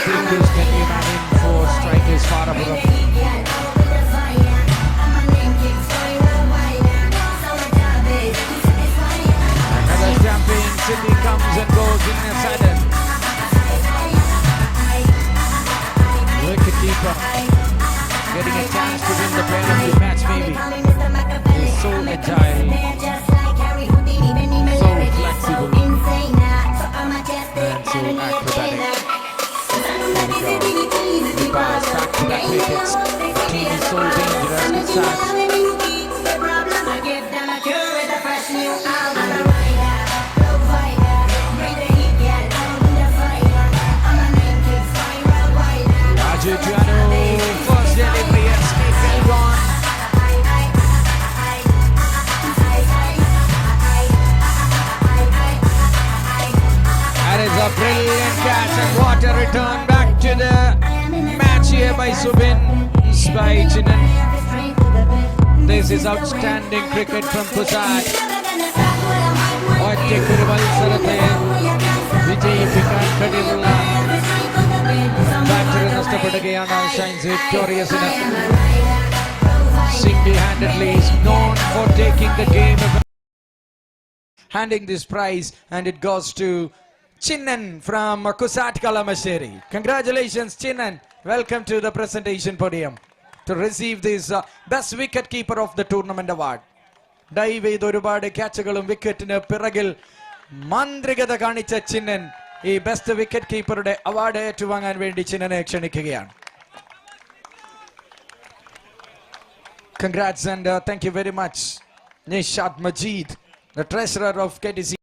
Krishnan came in for strikers far above. Another jumping, Cindy comes and goes in a sudden. Wicketkeeper getting a chance to win the player of the match maybe. He's so agile, so flexible, and so acrobatic. He passed back to back wickets. The team is so dangerous with such. Raju Janu, first delivery and Smith and gone. That is a brilliant catch and what a return back to the match here by Subin by Chinnan. This is outstanding cricket from Kusat. ഒറ്റയ്ക്കൊരു മത്സരത്തെ വിജയിപ്പിക്കാൻ കഴിവുള്ള battery നഷ്ടപ്പെടുകയാണ് shines വിക്ടോറിയസിന്. Single-handedly is known for taking the game, handing this prize, and it goes to Chinnan from Kusat Kalamassery. Congratulations, Chinnan. Welcome to the presentation podium to receive this best wicket keeper of the tournament award. Dive ചെയ്ത് ഒരുപാട് ക്യാച്ചുകളും വിക്കറ്റിന് പിറകിൽ മാന്ത്രികത കാണിച്ച ചിന്നൻ ഈ best wicket കീപ്പറുടെ award ഏറ്റുവാങ്ങാൻ വേണ്ടി ചിന്നനെ ക്ഷണിക്കുകയാണ്. Congrats and thank you very much, Nishad Majid, the treasurer of KTC.